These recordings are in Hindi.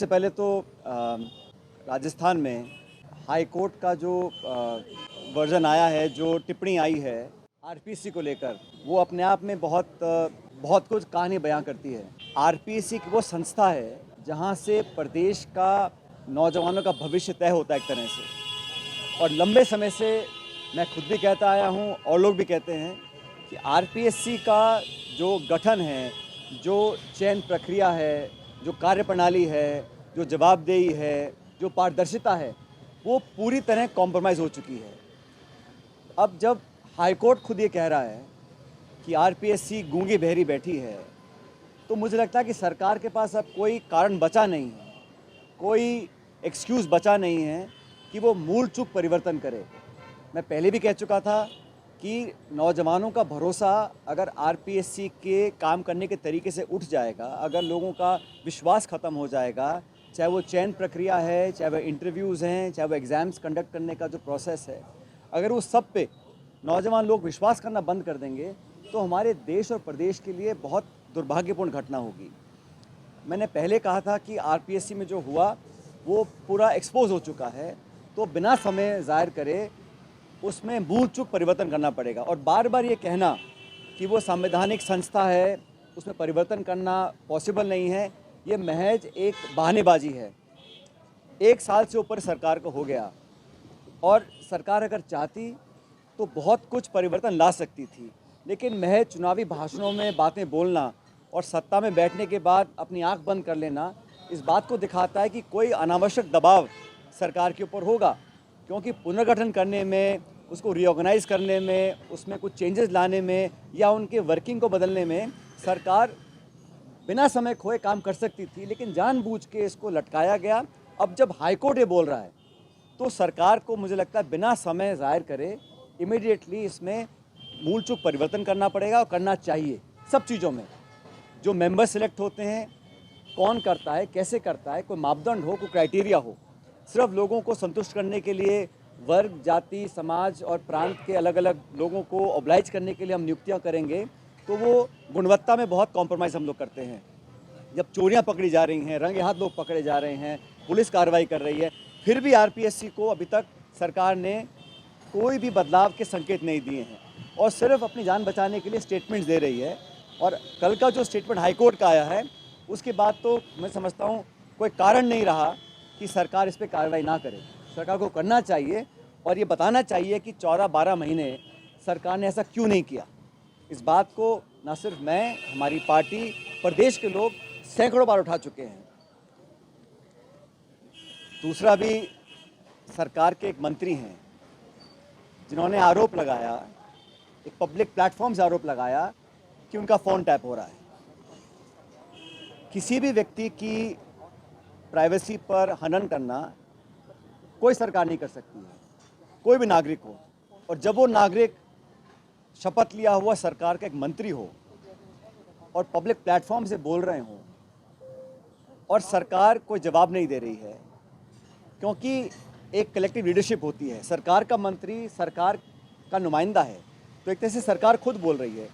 सबसे पहले तो राजस्थान में हाई कोर्ट का जो वर्जन आया है, जो टिप्पणी आई है आरपीएससी को लेकर, वो अपने आप में बहुत कुछ कहानी बयां करती है। आरपीएससी वो संस्था है जहां से प्रदेश का नौजवानों का भविष्य तय होता है एक तरह से। और लंबे समय से मैं खुद भी कहता आया हूं और लोग भी कहते हैं कि आरपीएससी का जो गठन है, जो चयन प्रक्रिया है, जो कार्यप्रणाली है, जो जवाबदेही है, जो पारदर्शिता है, वो पूरी तरह कॉम्प्रोमाइज़ हो चुकी है। अब जब हाईकोर्ट खुद ये कह रहा है कि आरपीएससी गूंगी बहरी बैठी है, तो मुझे लगता है कि सरकार के पास अब कोई कारण बचा नहीं है, कोई एक्सक्यूज़ बचा नहीं है कि वो मूल चूक परिवर्तन करे। मैं पहले भी कह चुका था कि नौजवानों का भरोसा अगर आरपीएससी के काम करने के तरीके से उठ जाएगा, अगर लोगों का विश्वास ख़त्म हो जाएगा, चाहे वो चयन प्रक्रिया है, चाहे वो इंटरव्यूज़ हैं, चाहे वो एग्ज़ाम्स कंडक्ट करने का जो प्रोसेस है, अगर वो सब पे नौजवान लोग विश्वास करना बंद कर देंगे, तो हमारे देश और प्रदेश के लिए बहुत दुर्भाग्यपूर्ण घटना होगी। मैंने पहले कहा था कि आरपीएससी में जो हुआ वो पूरा एक्सपोज हो चुका है, तो बिना समय ज़ाहिर करे उसमें मूल चूक परिवर्तन करना पड़ेगा। और बार बार ये कहना कि वो संवैधानिक संस्था है, उसमें परिवर्तन करना पॉसिबल नहीं है, ये महज एक बहानेबाजी है। 1 साल से ऊपर सरकार को हो गया और सरकार अगर चाहती तो बहुत कुछ परिवर्तन ला सकती थी, लेकिन महज चुनावी भाषणों में बातें बोलना और सत्ता में बैठने के बाद अपनी आंख बंद कर लेना इस बात को दिखाता है कि कोई अनावश्यक दबाव सरकार के ऊपर होगा। क्योंकि पुनर्गठन करने में, उसको रीऑर्गेनाइज करने में, उसमें कुछ चेंजेस लाने में या उनके वर्किंग को बदलने में सरकार बिना समय खोए काम कर सकती थी, लेकिन जानबूझ के इसको लटकाया गया। अब जब हाईकोर्ट ये बोल रहा है तो सरकार को मुझे लगता है बिना समय ज़ाहिर करे इमीडिएटली इसमें मूल चूक परिवर्तन करना पड़ेगा और करना चाहिए। सब चीज़ों में जो मेंबर सिलेक्ट होते हैं, कौन करता है, कैसे करता है, कोई मापदंड हो, कोई क्राइटेरिया हो। सिर्फ लोगों को संतुष्ट करने के लिए वर्ग, जाति, समाज और प्रांत के अलग अलग लोगों को ऑब्लाइज करने के लिए हम नियुक्तियां करेंगे, तो वो गुणवत्ता में बहुत कॉम्प्रोमाइज़ हम लोग करते हैं। जब चोरियां पकड़ी जा रही हैं, रंगे हाथ लोग पकड़े जा रहे हैं, पुलिस कार्रवाई कर रही है, फिर भी आरपीएससी को अभी तक सरकार ने कोई भी बदलाव के संकेत नहीं दिए हैं और सिर्फ अपनी जान बचाने के लिए स्टेटमेंट्स दे रही है। और कल का जो स्टेटमेंट हाईकोर्ट का आया है, उसके बाद तो मैं समझता हूँ कोई कारण नहीं रहा कि सरकार इस पर कार्रवाई ना करे। सरकार को करना चाहिए और ये बताना चाहिए कि 14-12 महीने सरकार ने ऐसा क्यों नहीं किया। इस बात को न सिर्फ मैं, हमारी पार्टी, प्रदेश के लोग सैकड़ों बार उठा चुके हैं। दूसरा भी, सरकार के एक मंत्री हैं जिन्होंने आरोप लगाया, एक पब्लिक प्लेटफॉर्म से आरोप लगाया कि उनका फ़ोन टैप हो रहा है। किसी भी व्यक्ति की प्राइवेसी पर हनन करना कोई सरकार नहीं कर सकती है, कोई भी नागरिक हो। और जब वो नागरिक शपथ लिया हुआ सरकार का एक मंत्री हो और पब्लिक प्लेटफॉर्म से बोल रहे हों और सरकार कोई जवाब नहीं दे रही है, क्योंकि एक कलेक्टिव लीडरशिप होती है, सरकार का मंत्री सरकार का नुमाइंदा है, तो एक तरह से सरकार खुद बोल रही है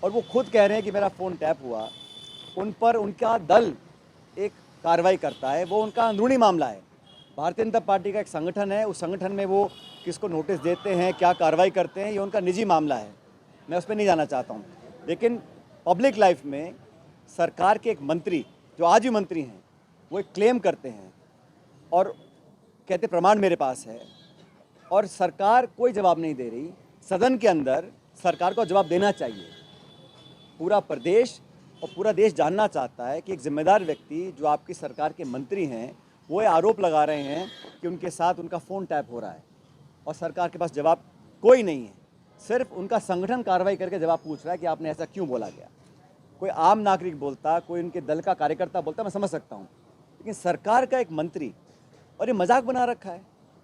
और वो खुद कह रहे हैं कि मेरा फ़ोन टैप हुआ। उन पर उनका दल एक कार्रवाई करता है, वो उनका अंदरूनी मामला है। भारतीय जनता पार्टी का एक संगठन है, उस संगठन में वो किसको नोटिस देते हैं, क्या कार्रवाई करते हैं, ये उनका निजी मामला है, मैं उस पर नहीं जाना चाहता हूँ। लेकिन पब्लिक लाइफ में सरकार के एक मंत्री, जो आज भी मंत्री हैं, वो एक क्लेम करते हैं और कहते प्रमाण मेरे पास है, और सरकार कोई जवाब नहीं दे रही। सदन के अंदर सरकार को जवाब देना चाहिए। पूरा प्रदेश और पूरा देश जानना चाहता है कि एक जिम्मेदार व्यक्ति जो आपकी सरकार के मंत्री हैं, वो ये आरोप लगा रहे हैं कि उनके साथ उनका फ़ोन टैप हो रहा है और सरकार के पास जवाब कोई नहीं है। सिर्फ उनका संगठन कार्रवाई करके जवाब पूछ रहा है कि आपने ऐसा क्यों बोला गया। कोई आम नागरिक बोलता, कोई उनके दल का कार्यकर्ता बोलता, मैं समझ सकता हूँ, लेकिन सरकार का एक मंत्री, और ये मजाक बना रखा है।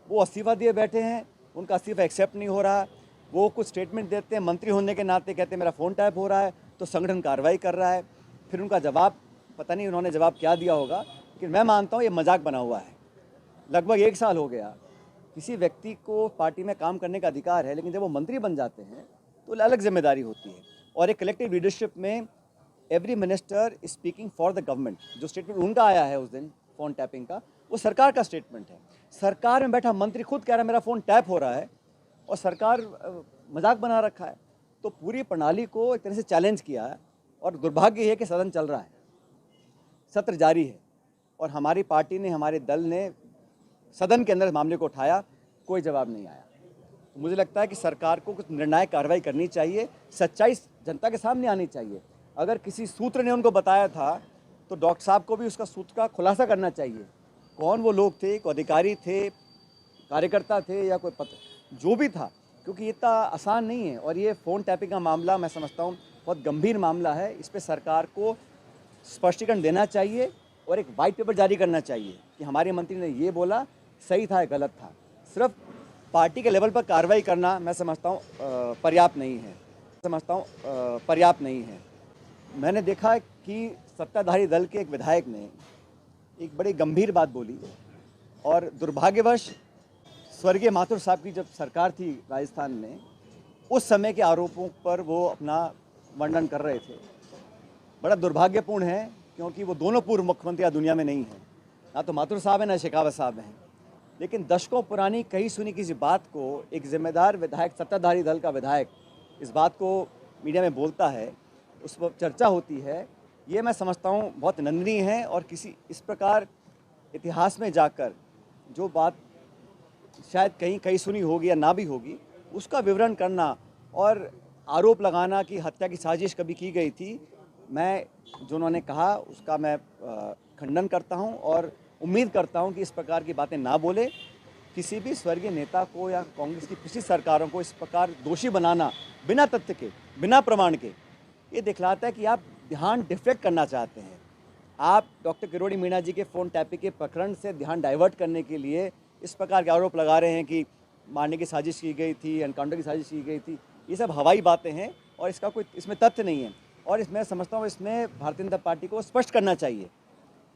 वो इस्तीफ़ा दिए बैठे हैं, उनका इस्तीफ़ा एक्सेप्ट नहीं हो रहा, वो कुछ स्टेटमेंट देते हैं, मंत्री होने के नाते कहते हैं मेरा फ़ोन टैप हो रहा है, तो संगठन कार्रवाई कर रहा है। फिर उनका जवाब, पता नहीं उन्होंने जवाब क्या दिया होगा, लेकिन मैं मानता हूँ ये मजाक बना हुआ है। लगभग 1 साल हो गया। किसी व्यक्ति को पार्टी में काम करने का अधिकार है, लेकिन जब वो मंत्री बन जाते हैं तो अलग जिम्मेदारी होती है। और एक कलेक्टिव लीडरशिप में every minister speaking for the government, जो स्टेटमेंट उनका आया है उस दिन फ़ोन टैपिंग का, वो सरकार का स्टेटमेंट है। सरकार में बैठा मंत्री खुद कह रहा है मेरा फ़ोन टैप हो रहा है और सरकार मजाक बना रखा है। तो पूरी प्रणाली को एक तरह से चैलेंज किया है और दुर्भाग्य है कि सदन चल रहा है, सत्र जारी है और हमारी पार्टी ने, हमारे दल ने सदन के अंदर इस मामले को उठाया, कोई जवाब नहीं आया। तो मुझे लगता है कि सरकार को कुछ निर्णायक कार्रवाई करनी चाहिए, सच्चाई जनता के सामने आनी चाहिए। अगर किसी सूत्र ने उनको बताया था तो डॉक्टर साहब को भी उसका सूत्र का खुलासा करना चाहिए। कौन वो लोग थे, कोई अधिकारी थे, कार्यकर्ता थे या कोई पत्र, जो भी था, क्योंकि ये इतना आसान नहीं है। और ये फ़ोन टैपिंग का मामला मैं समझता हूँ बहुत गंभीर मामला है। इस पर सरकार को स्पष्टीकरण देना चाहिए और एक वाइट पेपर जारी करना चाहिए कि हमारे मंत्री ने ये बोला, सही था या गलत था। सिर्फ पार्टी के लेवल पर कार्रवाई करना मैं समझता हूँ पर्याप्त नहीं है। मैंने देखा कि सत्ताधारी दल के एक विधायक ने एक बड़ी गंभीर बात बोली और दुर्भाग्यवश स्वर्गीय माथुर साहब की जब सरकार थी राजस्थान में, उस समय के आरोपों पर वो अपना वर्णन कर रहे थे। बड़ा दुर्भाग्यपूर्ण है क्योंकि वो दोनों पूर्व मुख्यमंत्री दुनिया में नहीं हैं, ना तो माथुर साहब हैं ना शेखावत साहब हैं। लेकिन दशकों पुरानी कही सुनी किसी बात को एक जिम्मेदार विधायक, सत्ताधारी दल का विधायक इस बात को मीडिया में बोलता है, उस पर चर्चा होती है, ये मैं समझता हूँ बहुत निंदनीय है। और किसी इस प्रकार इतिहास में जाकर जो बात शायद कहीं कहीं सुनी होगी या ना भी होगी, उसका विवरण करना और आरोप लगाना कि हत्या की साजिश कभी की गई थी, मैं जो उन्होंने कहा उसका मैं खंडन करता हूं और उम्मीद करता हूं कि इस प्रकार की बातें ना बोले। किसी भी स्वर्गीय नेता को या कांग्रेस की पिछली सरकारों को इस प्रकार दोषी बनाना बिना तथ्य के, बिना प्रमाण के, ये दिखलाता है कि आप ध्यान डिफ्लेक्ट करना चाहते हैं। आप डॉक्टर किरोड़ी मीणा जी के फ़ोन टैपिंग के प्रकरण से ध्यान डाइवर्ट करने के लिए इस प्रकार के आरोप लगा रहे हैं कि मारने की साजिश की गई थी, एनकाउंटर की साजिश की गई थी। ये सब हवाई बातें हैं और इसका कोई इसमें तथ्य नहीं है। और इसमें समझता हूँ इसमें भारतीय जनता पार्टी को स्पष्ट करना चाहिए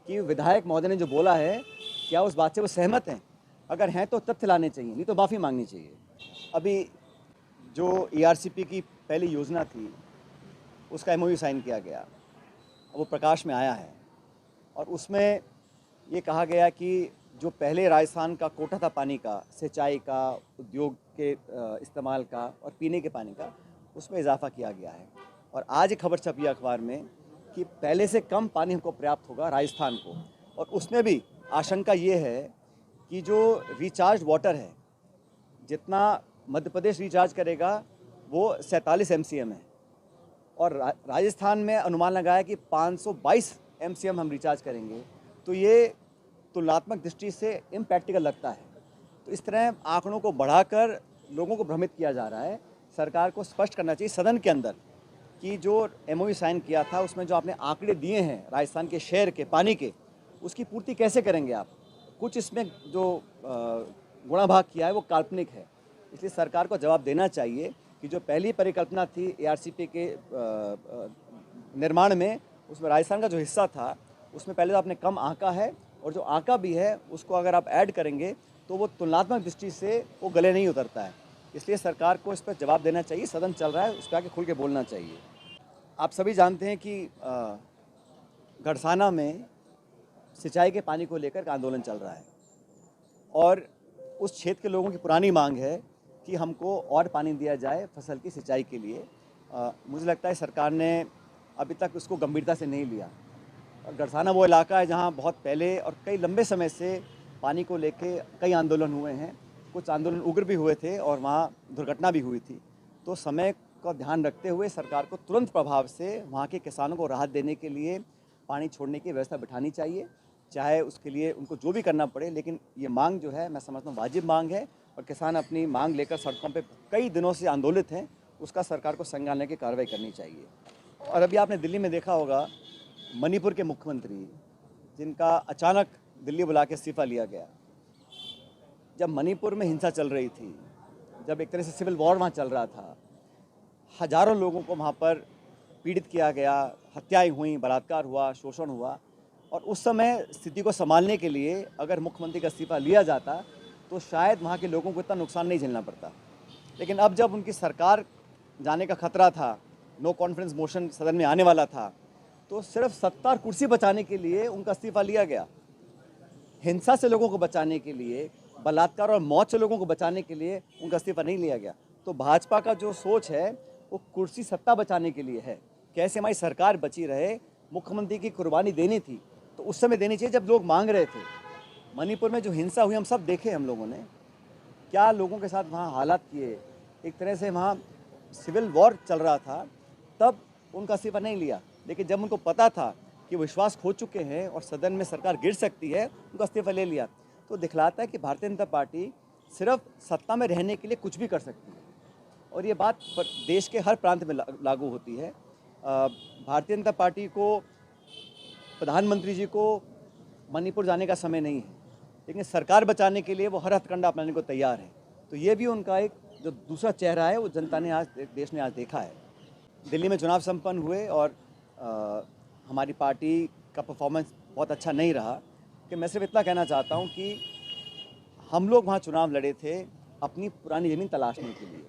कि विधायक महोदय ने जो बोला है, क्या उस बात से वो सहमत हैं? अगर हैं तो तथ्य लाने चाहिए, नहीं तो माफ़ी मांगनी चाहिए। अभी जो ERCP की पहली योजना थी उसका MOU साइन किया गया, वो प्रकाश में आया है और उसमें ये कहा गया कि जो पहले राजस्थान का कोटा था पानी का, सिंचाई का, उद्योग के इस्तेमाल का और पीने के पानी का, उसमें इजाफा किया गया है। और आज एक खबर छपी अखबार में कि पहले से कम पानी हमको प्राप्त होगा राजस्थान को। और उसमें भी आशंका ये है कि जो रिचार्ज वाटर है, जितना मध्य प्रदेश रिचार्ज करेगा वो 47 MCM है और राजस्थान में अनुमान लगाया कि 522 MCM हम रिचार्ज करेंगे। तो ये तुलनात्मक दृष्टि से इम्प्रैक्टिकल लगता है। तो इस तरह आंकड़ों को बढ़ाकर लोगों को भ्रमित किया जा रहा है। सरकार को स्पष्ट करना चाहिए सदन के अंदर कि जो MOU साइन किया था उसमें जो आपने आंकड़े दिए हैं राजस्थान के शहर के पानी के, उसकी पूर्ति कैसे करेंगे आप? कुछ इसमें जो गुणा भाग किया है वो काल्पनिक है। इसलिए सरकार को जवाब देना चाहिए कि जो पहली परिकल्पना थी ARCP के निर्माण में, उसमें राजस्थान का जो हिस्सा था उसमें पहले तो आपने कम आंका है और जो आंका भी है उसको अगर आप ऐड करेंगे तो वो तुलनात्मक दृष्टि से वो गले नहीं उतरता है। इसलिए सरकार को इस पर जवाब देना चाहिए। सदन चल रहा है, उस पर आके खुल के बोलना चाहिए। आप सभी जानते हैं कि गड़साना में सिंचाई के पानी को लेकर आंदोलन चल रहा है और उस क्षेत्र के लोगों की पुरानी मांग है कि हमको और पानी दिया जाए फसल की सिंचाई के लिए। मुझे लगता है सरकार ने अभी तक उसको गंभीरता से नहीं लिया। गड़साना वो इलाका है जहाँ बहुत पहले और कई लंबे समय से पानी को लेके कई आंदोलन हुए हैं। कुछ आंदोलन उग्र भी हुए थे और वहाँ दुर्घटना भी हुई थी। तो समय का ध्यान रखते हुए सरकार को तुरंत प्रभाव से वहाँ के किसानों को राहत देने के लिए पानी छोड़ने की व्यवस्था बिठानी चाहिए, चाहे उसके लिए उनको जो भी करना पड़े। लेकिन ये मांग जो है मैं समझता हूँ वाजिब मांग है और किसान अपनी मांग लेकर सड़कों पे कई दिनों से आंदोलित हैं, उसका सरकार को संज्ञान लेकर कार्रवाई करनी चाहिए। और अभी आपने दिल्ली में देखा होगा मणिपुर के मुख्यमंत्री जिनका अचानक दिल्ली बुला के इस्तीफा लिया गया। जब मणिपुर में हिंसा चल रही थी, जब एक तरह से सिविल वॉर वहाँ चल रहा था, हजारों लोगों को वहाँ पर पीड़ित किया गया, हत्याएं हुई, बलात्कार हुआ, शोषण हुआ। और उस समय स्थिति को संभालने के लिए अगर मुख्यमंत्री का इस्तीफा लिया जाता तो शायद वहाँ के लोगों को इतना नुकसान नहीं झेलना पड़ता। लेकिन अब जब उनकी सरकार जाने का खतरा था, नो कॉन्फिडेंस मोशन सदन में आने वाला था, तो सिर्फ सत्ता और कुर्सी बचाने के लिए उनका इस्तीफा लिया गया। हिंसा से लोगों को बचाने के लिए, बलात्कार और मौत से लोगों को बचाने के लिए उनका इस्तीफा नहीं लिया गया। तो भाजपा का जो सोच है वो कुर्सी सत्ता बचाने के लिए है, कैसे हमारी सरकार बची रहे। मुख्यमंत्री की कुर्बानी देनी थी तो उस समय देनी चाहिए जब लोग मांग रहे थे। मणिपुर में जो हिंसा हुई हम सब देखे, हम लोगों ने क्या लोगों के साथ वहाँ हालात किए, एक तरह से वहाँ सिविल वॉर चल रहा था, तब उनका इस्तीफा नहीं लिया। लेकिन जब उनको पता था कि विश्वास खो चुके हैं और सदन में सरकार गिर सकती है, उनका इस्तीफा ले लिया। तो दिखलाता है कि भारतीय जनता पार्टी सिर्फ सत्ता में रहने के लिए कुछ भी कर सकती है, और ये बात देश के हर प्रांत में लागू होती है। भारतीय जनता पार्टी को, प्रधानमंत्री जी को मणिपुर जाने का समय नहीं है, लेकिन सरकार बचाने के लिए वो हर हथकंडा अपनाने को तैयार है। तो ये भी उनका एक जो दूसरा चेहरा है वो जनता ने आज, देश ने आज देखा है। दिल्ली में चुनाव संपन्न हुए और हमारी पार्टी का परफॉर्मेंस बहुत अच्छा नहीं रहा। कि मैं सिर्फ इतना कहना चाहता हूँ कि हम लोग वहाँ चुनाव लड़े थे अपनी पुरानी ज़मीन तलाशने के लिए।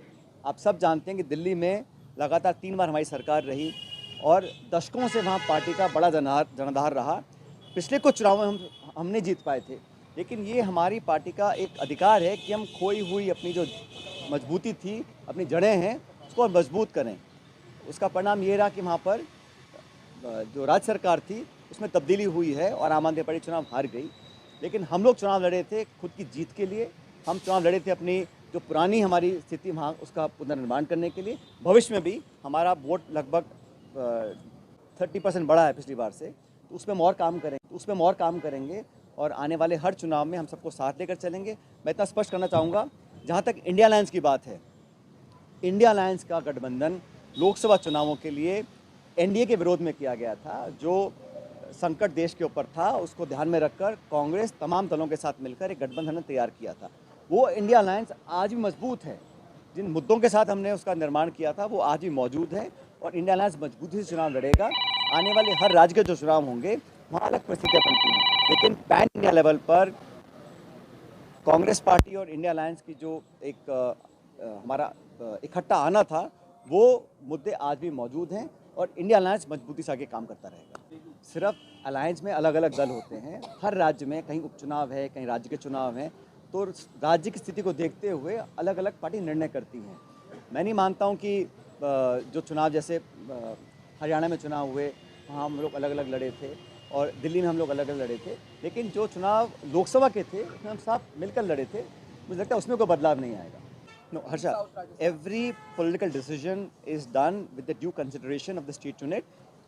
आप सब जानते हैं कि दिल्ली में लगातार 3 बार हमारी सरकार रही और दशकों से वहाँ पार्टी का बड़ा जनाधार रहा। पिछले कुछ चुनाव में हमने जीत पाए थे, लेकिन ये हमारी पार्टी का एक अधिकार है कि हम खोई हुई अपनी जो मजबूती थी, अपनी जड़ें हैं, उसको मजबूत करें। उसका परिणाम ये रहा कि वहाँ पर जो राज्य सरकार थी उसमें तब्दीली हुई है और आम आदमी पार्टी चुनाव हार गई। लेकिन हम लोग चुनाव लड़े थे खुद की जीत के लिए, हम चुनाव लड़े थे अपनी जो पुरानी हमारी स्थिति वहाँ उसका पुनर्निर्माण करने के लिए। भविष्य में भी हमारा वोट लगभग 30% बढ़ा है पिछली बार से, तो उसमें हम और काम करेंगे और आने वाले हर चुनाव में हम सबको साथ लेकर चलेंगे। मैं इतना स्पष्ट करना चाहूँगा, जहाँ तक इंडिया अलायंस की बात है, इंडिया अलायंस का गठबंधन लोकसभा चुनावों के लिए एनडीए के विरोध में किया गया था। जो संकट देश के ऊपर था उसको ध्यान में रखकर कांग्रेस तमाम दलों के साथ मिलकर एक गठबंधन तैयार किया था। वो इंडिया अलायंस आज भी मजबूत है। जिन मुद्दों के साथ हमने उसका निर्माण किया था वो आज भी मौजूद है और इंडिया अलायंस मजबूती से चुनाव लड़ेगा। आने वाले हर राज्य के जो चुनाव होंगे वहाँ अलग परिस्थितियाँ बनती हैं, लेकिन पैन इंडिया लेवल पर कांग्रेस पार्टी और इंडिया अलायंस की जो एक हमारा इकट्ठा आना था, वो मुद्दे आज भी मौजूद हैं और इंडिया अलायंस मजबूती से आगे काम करता रहेगा। सिर्फ अलायंस में अलग अलग दल होते हैं, हर राज्य में कहीं उपचुनाव है, कहीं राज्य के चुनाव हैं, तो राज्य की स्थिति को देखते हुए अलग अलग पार्टी निर्णय करती हैं। मैं नहीं मानता हूँ कि जो चुनाव जैसे हरियाणा में चुनाव हुए वहाँ हम लोग अलग अलग लड़े थे और दिल्ली में हम लोग अलग अलग लड़े थे, लेकिन जो चुनाव लोकसभा के थे उसमें हम सब मिलकर लड़े थे। मुझे लगता है उसमें कोई बदलाव नहीं आएगा। No, Harsha, every political decision is done with the due consideration of the state unit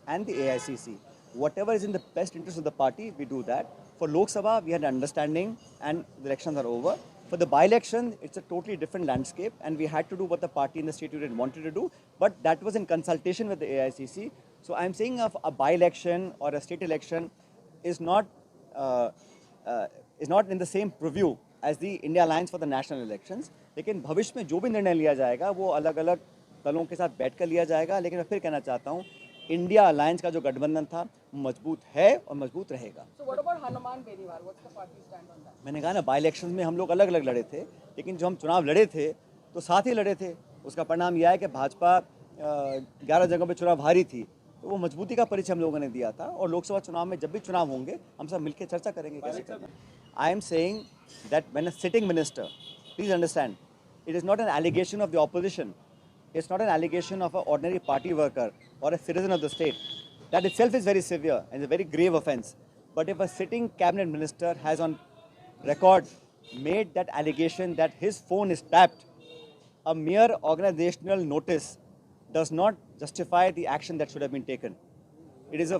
and the AICC. Whatever is in the best interest of the party, we do that. For Lok Sabha, we had understanding and the elections are over. For the by-election, it's a totally different landscape and we had to do what the party and the state unit wanted to do, but that was in consultation with the AICC. So I'm saying a by-election or a state election is not in the same purview as the India Alliance for the national elections. लेकिन भविष्य में जो भी निर्णय लिया जाएगा वो अलग अलग दलों के साथ बैठकर लिया जाएगा। लेकिन मैं फिर कहना चाहता हूँ, इंडिया अलायंस का जो गठबंधन था मजबूत है और मजबूत रहेगा। मैंने कहा ना, बाई इलेक्शन में हम लोग अलग अलग लड़े थे, लेकिन जो हम चुनाव लड़े थे तो साथ ही लड़े थे। उसका परिणाम यह है कि भाजपा 11 जगहों पर चुनाव हारी थी, तो वो मजबूती का परिचय हम लोगों ने दिया था। और लोकसभा चुनाव में जब भी चुनाव होंगे हम सब मिलकर चर्चा करेंगे कैसे करना है। I am saying that when a sitting minister, please understand, it is not an allegation of the opposition. It's not an allegation of an ordinary party worker or a citizen of the state. That itself is very severe and a very grave offense. But if a sitting cabinet minister has on record made that allegation that his phone is tapped, a mere organizational notice does not justify the action that should have been taken. It's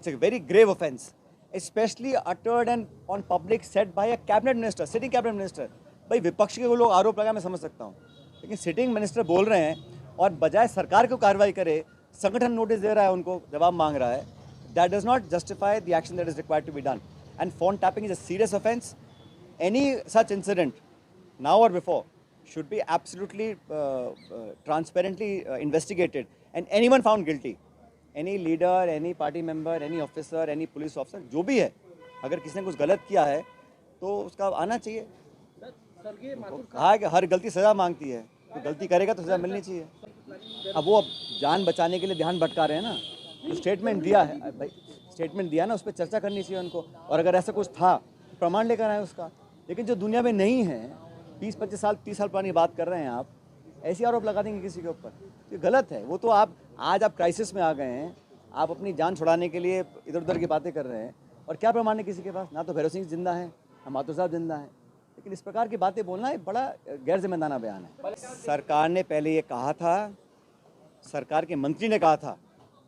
a very grave offense, especially uttered and on public said by a cabinet minister, sitting cabinet minister. भाई विपक्ष के लोग आरोप लगा, मैं समझ सकता हूँ, लेकिन सिटिंग मिनिस्टर बोल रहे हैं और बजाय सरकार को कार्रवाई करे संगठन नोटिस दे रहा है, उनको जवाब मांग रहा है। That does not justify the action that is required to be done and phone tapping is a serious offence. Any such incident now or before should be absolutely transparently investigated and anyone found guilty, any leader, any party member, any officer, any police officer, जो भी है, अगर किसी ने कुछ गलत किया है तो उसका आना चाहिए। कहा है कि हर गलती सज़ा मांगती है, तो गलती करेगा तो सज़ा मिलनी चाहिए। अब वो जान बचाने के लिए ध्यान भटका रहे हैं ना, तो स्टेटमेंट दिया है भाई, स्टेटमेंट दिया ना, उस पर चर्चा करनी चाहिए उनको। और अगर ऐसा कुछ था, प्रमाण लेकर आए उसका। लेकिन जो दुनिया में नहीं है, 20-25 साल 30 साल पुरानी बात कर रहे हैं आप, ऐसी आरोप लगा देंगे किसी के ऊपर, ये गलत है। वो तो आप आज आप क्राइसिस में आ गए हैं, आप अपनी जान छुड़ाने के लिए इधर उधर की बातें कर रहे हैं, और क्या प्रमाण है किसी के पास? ना तो भैरव सिंह जिंदा है, ना माथुर साहब जिंदा है। लेकिन इस प्रकार की बातें बोलना एक बड़ा गैर जिम्मेदाराना बयान है। सरकार ने पहले ये कहा था, सरकार के मंत्री ने कहा था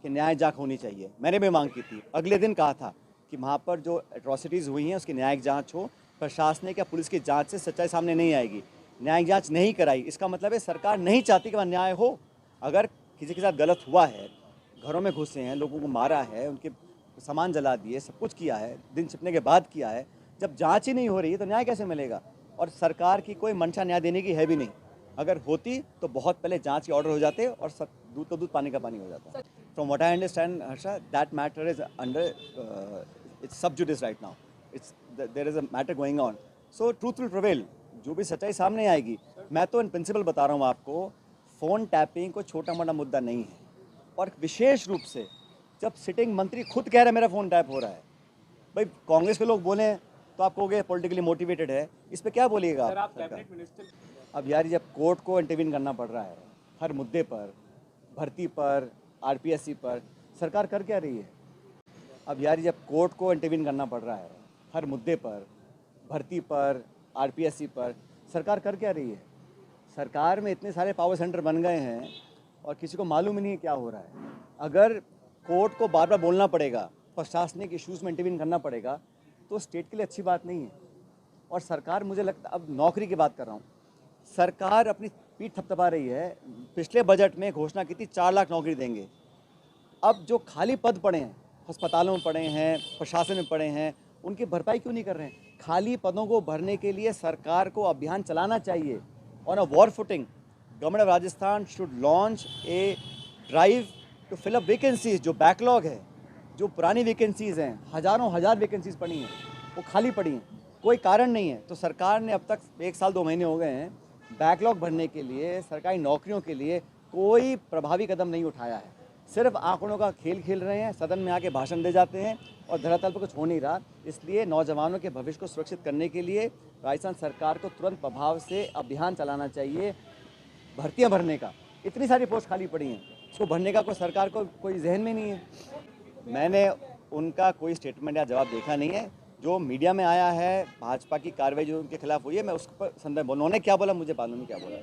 कि न्याय जांच होनी चाहिए, मैंने भी मांग की थी। अगले दिन कहा था कि वहाँ पर जो एट्रॉसिटीज़ हुई हैं उसकी न्यायिक जांच हो, प्रशासनिक या पुलिस की जांच से सच्चाई सामने नहीं आएगी। न्यायिक जांच नहीं कराई, इसका मतलब है सरकार नहीं चाहती कि वहाँ न्याय हो। अगर किसी के साथ गलत हुआ है, घरों में घुसे हैं, लोगों को मारा है, उनके सामान जला दिए, सब कुछ किया है, दिन छिपने के बाद किया है, जब जांच ही नहीं हो रही है तो न्याय कैसे मिलेगा? और सरकार की कोई मंशा न्याय देने की है भी नहीं। अगर होती तो बहुत पहले जांच के ऑर्डर हो जाते और सब दूध का दूध पानी का पानी हो जाता। From what I understand Harsha, that matter is under its sub judice right now, it's there is a matter going on, so truth will prevail. जो भी सच्चाई सामने आएगी। मैं तो इन प्रिंसिपल बता रहा हूँ आपको, फ़ोन टैपिंग कोई छोटा मोटा मुद्दा नहीं है, और विशेष रूप से जब सिटिंग मंत्री खुद कह रहे हैं मेरा फ़ोन टैप हो रहा है। भाई कांग्रेस के लोग बोलें तो आप कहोगे पॉलिटिकली मोटिवेटेड है, इस पर क्या बोलिएगा आप? कैबिनेट मिनिस्टर अब यार जब कोर्ट को इंटरवीन करना पड़ रहा है हर मुद्दे पर, भर्ती पर, आरपीएससी पर, सरकार कर क्या रही है? अब यार जब कोर्ट को इंटरवीन करना पड़ रहा है हर मुद्दे पर, भर्ती पर, आरपीएससी पर, सरकार कर क्या रही है? सरकार में इतने सारे पावर सेंटर बन गए हैं और किसी को मालूम ही नहीं है क्या हो रहा है। अगर कोर्ट को बार बार बोलना पड़ेगा, प्रशासनिक इश्यूज़ में इंटरवीन करना पड़ेगा, तो स्टेट के लिए अच्छी बात नहीं है। और सरकार, मुझे लगता, अब नौकरी की बात कर रहा हूँ, सरकार अपनी पीठ थपथपा रही है। पिछले बजट में घोषणा की थी 4 लाख नौकरी देंगे। अब जो खाली पद पड़े हैं, अस्पतालों में पड़े हैं, प्रशासन में पड़े हैं, उनकी भरपाई क्यों नहीं कर रहे हैं? खाली पदों को भरने के लिए सरकार को अभियान चलाना चाहिए। On a war footing, government of Rajasthan should launch a drive to fill up vacancies. जो बैकलॉग है, जो पुरानी वैकेंसीज़ हैं, हज़ारों हज़ार वैकेंसीज़ पड़ी हैं, वो खाली पड़ी हैं, कोई कारण नहीं है। तो सरकार ने अब तक 1 साल 2 महीने हो गए हैं, बैकलॉग भरने के लिए, सरकारी नौकरियों के लिए कोई प्रभावी कदम नहीं उठाया है। सिर्फ आंकड़ों का खेल खेल रहे हैं, सदन में आके भाषण दे जाते हैं और धरातल पर कुछ हो नहीं रहा। इसलिए नौजवानों के भविष्य को सुरक्षित करने के लिए राजस्थान सरकार को तुरंत प्रभाव से अभियान चलाना चाहिए भर्तियां भरने का। इतनी सारी पोस्ट खाली पड़ी हैं, उसको भरने का कोई सरकार को कोई जहन में नहीं है। मैंने उनका कोई स्टेटमेंट या जवाब देखा नहीं है। जो मीडिया में आया है, भाजपा की कार्रवाई जो उनके खिलाफ हुई है, मैं उस पर संदर्भ, उन्होंने क्या बोला मुझे मालूम नहीं क्या बोला।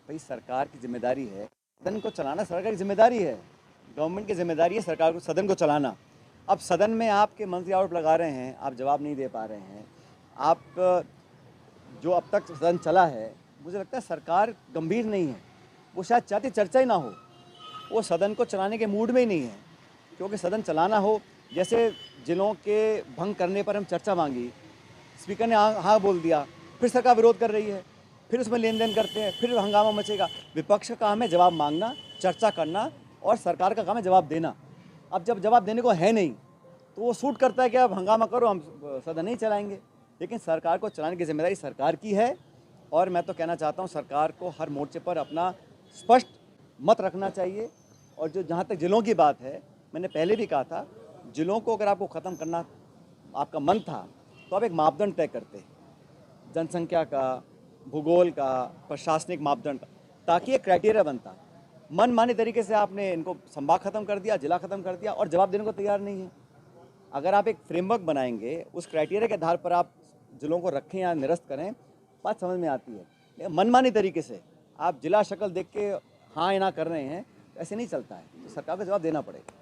भाई सरकार की जिम्मेदारी है सदन को चलाना, सरकार की जिम्मेदारी है, गवर्नमेंट की जिम्मेदारी है सरकार को सदन को चलाना। अब सदन में आपके मंत्री आरोप लगा रहे हैं, आप जवाब नहीं दे पा रहे हैं। आप जो अब तक सदन चला है, मुझे लगता है सरकार गंभीर नहीं है, वो शायद चाहती चर्चा ही ना हो, वो सदन को चलाने के मूड में ही नहीं है। क्योंकि सदन चलाना हो, जैसे जिलों के भंग करने पर हम चर्चा मांगी, स्पीकर ने हाँ बोल दिया, फिर सरकार विरोध कर रही है, फिर उसमें लेन देन करते हैं, फिर हंगामा मचेगा। विपक्ष का काम है जवाब मांगना, चर्चा करना, और सरकार का काम है जवाब देना। अब जब जवाब देने को है नहीं तो वो सूट करता है कि अब हंगामा करो, हम सदन नहीं चलाएंगे। लेकिन सरकार को चलाने की जिम्मेदारी सरकार की है, और मैं तो कहना चाहता हूँ सरकार को हर मोर्चे पर अपना स्पष्ट मत रखना चाहिए। और जो जहाँ तक जिलों की बात है, मैंने पहले भी कहा था, जिलों को अगर आपको ख़त्म करना आपका मन था तो आप एक मापदंड तय करते, जनसंख्या का, भूगोल का, प्रशासनिक मापदंड का, ताकि एक क्राइटेरिया बनता। मनमाने तरीके से आपने इनको संभाग ख़त्म कर दिया, जिला ख़त्म कर दिया, और जवाब देने को तैयार नहीं है। अगर आप एक फ्रेमवर्क बनाएंगे, उस क्राइटेरिया के आधार पर आप जिलों को रखें या निरस्त करें, बात समझ में आती है। मनमानी तरीके से आप जिला शक्ल देख के हाँ या ना कर रहे हैं, ऐसे नहीं चलता है। तो सरकार को जवाब देना पड़ेगा।